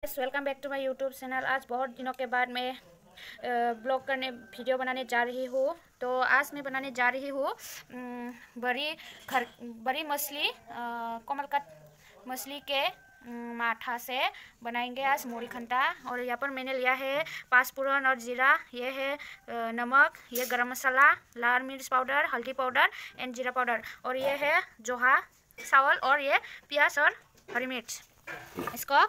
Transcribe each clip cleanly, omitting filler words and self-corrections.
Welcome back to my YouTube channel. आज बहुत दिनों के बाद मैं ब्लॉग करने वीडियो बनाने जा रही हूँ। तो आज मैं बनाने जा रही हूँ बड़ी मछली, कमलकट मछली के माठा से बनाएंगे आज मूरी खंता। और यहाँ पर मैंने लिया है पाँचफोरन और जीरा, ये है नमक, ये गरम मसाला, लाल मिर्च पाउडर, हल्दी पाउडर एंड जीरा पाउडर, और ये है जोहा चावल, और ये प्याज और हरी मिर्च। इसको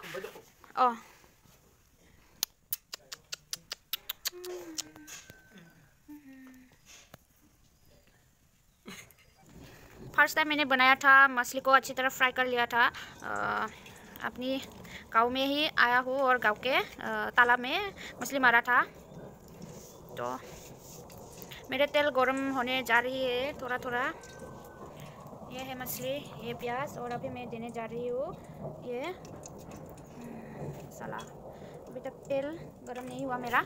फर्स्ट टाइम मैंने बनाया था, मछली को अच्छी तरह फ्राई कर लिया था। अपनी गांव में ही आया हूँ और गांव के तालाब में मछली मारा था। तो मेरे तेल गरम होने जा रही है थोड़ा थोड़ा। ये है मछली, ये प्याज, और अभी मैं देने जा रही हूँ ये मसाला। अभी तक तेल गरम नहीं हुआ मेरा।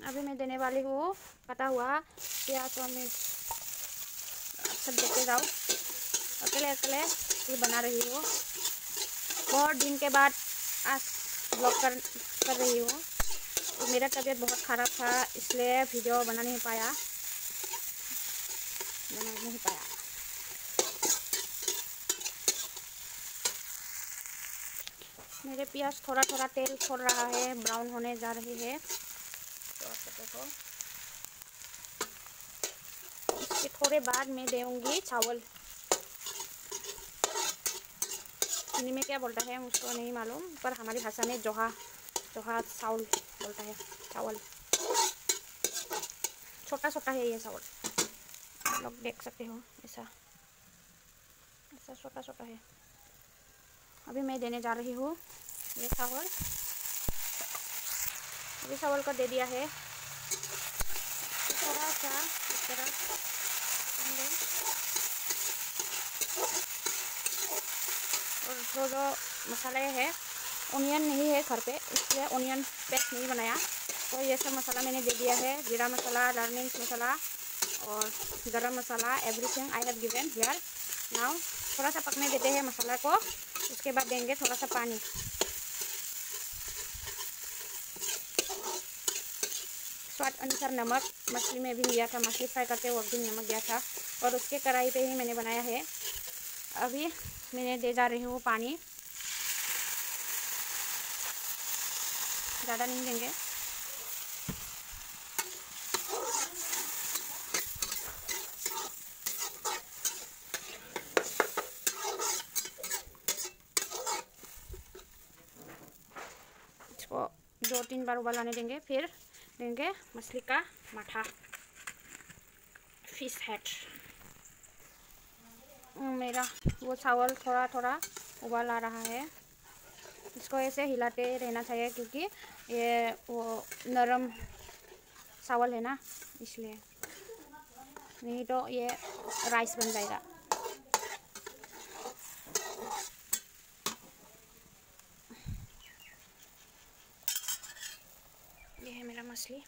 अभी मैं देने वाली हूँ कटा हुआ प्याज और मिर्च। सब देते जाओ, अकेले अकेले ये बना रही हूँ। बहुत दिन के बाद आज ब्लॉग कर रही हूँ। तो मेरा तबीयत बहुत ख़राब था, इसलिए वीडियो बना नहीं पाया। मेरे प्याज थोड़ा थोड़ा तेल छोड़ रहा है, ब्राउन होने जा रही है। तो देखो, इसके थोड़े बाद मैं दूँगी चावल। हिंदी में क्या बोलता है मुझको नहीं मालूम, पर हमारी भाषा में जोहा चावल बोलता है। चावल छोटा छोटा है ये चावल, आप लोग देख सकते हो, ऐसा छोटा छोटा है। अभी मैं देने जा रही हूँ ये चावल। अभी चावल को दे दिया है, थोड़ा सा इस तरह। और जो मसाले है, ऑनियन नहीं है घर पे, इसलिए ऑनियन पेस्ट नहीं बनाया। तो ये सब मसाला मैंने दे दिया है, जीरा मसाला, लाल मिर्च मसाला और गरम मसाला, everything I have given here. Now थोड़ा सा पकने देते हैं मसाला को, उसके बाद देंगे थोड़ा सा पानी। स्वाद अनुसार नमक, मछली में भी लिया था, मछली फ्राई करते वक्त भी नमक दिया था, और उसके कढ़ाई पे ही मैंने बनाया है। अभी मैंने दे जा रही हूँ पानी, ज़्यादा नहीं देंगे। इसको 2-3 बार उबाल आने देंगे, फिर देंगे मछली का माठा, फिश हेड। मेरा वो चावल थोड़ा थोड़ा उबाल आ रहा है, इसको ऐसे हिलाते रहना चाहिए क्योंकि ये वो नरम चावल है ना, इसलिए, नहीं तो ये राइस बन जाएगा। ये है मेरा मछली।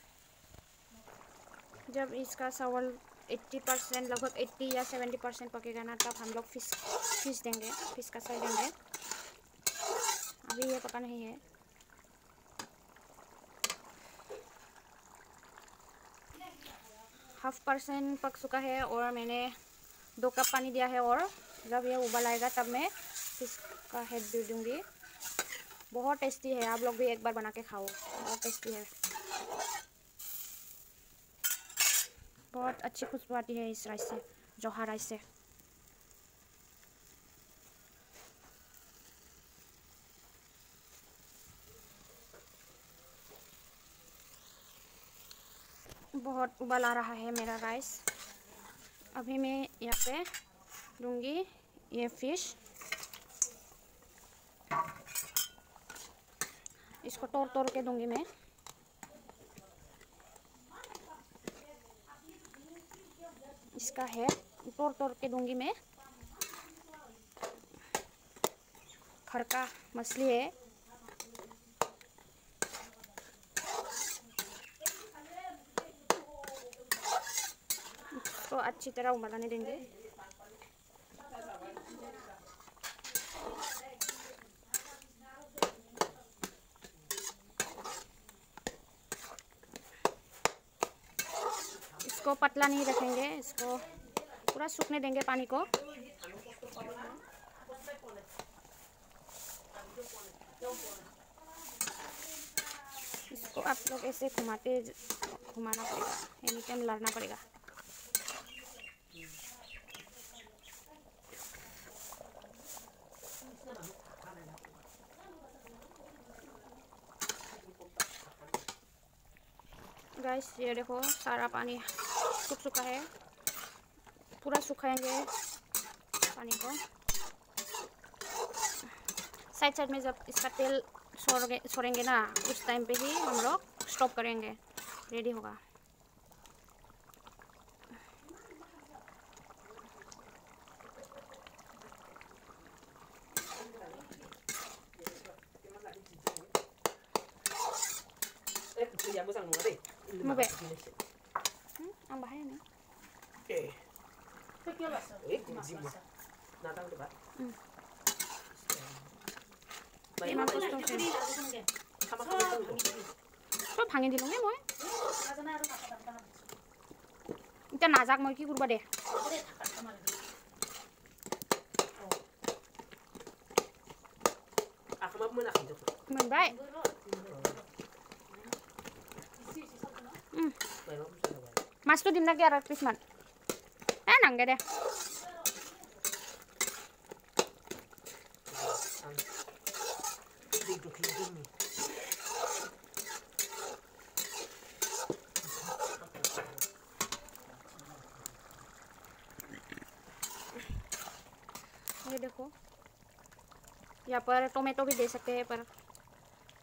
जब इसका चावल 80% लगभग 80 या 70% पकेगा ना, तब हम लोग फिश देंगे, फिश का साइड देंगे। अभी ये पका नहीं है। ½ % पक चुका है और मैंने 2 कप पानी दिया है, और जब ये उबाल आएगा तब मैं फिश का हेड दे दूँगी। बहुत टेस्टी है, आप लोग भी एक बार बना के खाओ, बहुत टेस्टी है। बहुत अच्छी खुशबू आती है इस राइस से, जोहा राइस से। बहुत उबाल आ रहा है मेरा राइस। अभी मैं यहाँ पे दूंगी ये फिश, इसको तोड़ तोड़ के दूंगी मैं। इसका है तोड़ तोड़ के दूंगी मैं। घर का मछली है, इसको अच्छी तरह उबलने देंगे। इसको पतला नहीं रखेंगे, इसको पूरा सूखने देंगे पानी को। इसको आप लोग ऐसे घुमाना पड़ेगा, एनी टाइम लड़ना पड़ेगा। गाइस ये देखो सारा पानी सूख चुका है, पूरा सुखाएंगे पानी को। साइड में जब इसका तेल छोड़ेंगे ना, उस टाइम पे ही हम लोग स्टॉप करेंगे, रेडी होगा। Mau be? Ang bahay na. Okay. Guzim. Natang diba? Iman ko ito. So, hangin din mo eh. Ito nazak mo ki kurba de. Ako muna kayo. Manbay. Mas tu dim lagi arah Krisman. Nang gede. ये देखो, यहाँ पर tomato भी दे सकते हैं, पर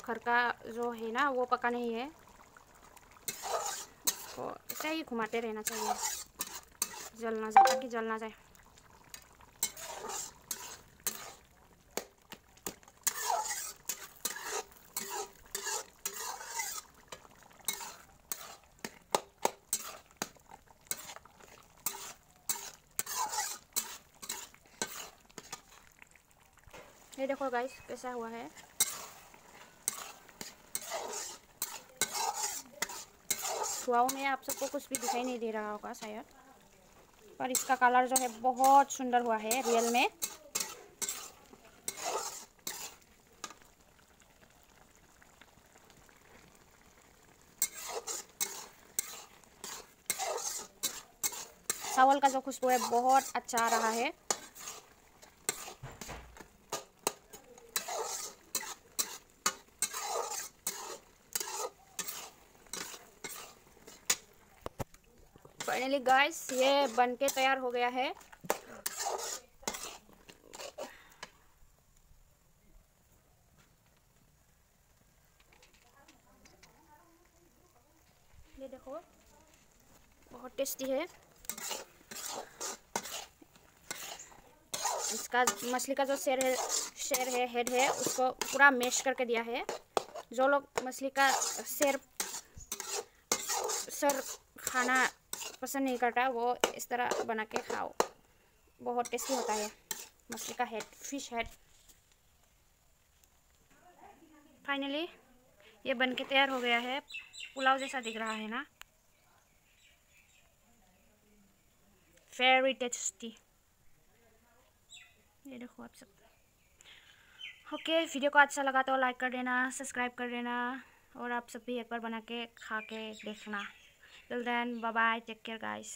घर का जो है ना वो पका नहीं है, तो ऐसे ही घुमाते रहना चाहिए, जल ना जाए, ताकि जल ना जाए। ये देखो गाइस कैसा हुआ है। धुआं में आप सबको कुछ भी दिखाई नहीं दे रहा होगा शायद, पर इसका कलर जो है बहुत सुंदर हुआ है रियल में। चावल का जो खुशबू है बहुत अच्छा आ रहा है। फाइनली गाइस ये बनके तैयार हो गया है। ये देखो बहुत टेस्टी है। इसका मछली का जो शेर है हेड है, उसको पूरा मैश करके दिया है। जो लोग मछली का सर खाना पसंद नहीं करता, वो इस तरह बना के खाओ, बहुत टेस्टी होता है मछली का हेड, फिश हेड। फाइनली ये बन के तैयार हो गया है, पुलाव जैसा दिख रहा है ना, वेरी टेस्टी। ये देखो आप सब। ओके, वीडियो को अच्छा लगा तो लाइक कर देना, सब्सक्राइब कर देना, और आप सब भी एक बार बना के खा के देखना। Till then, bye bye, take care guys.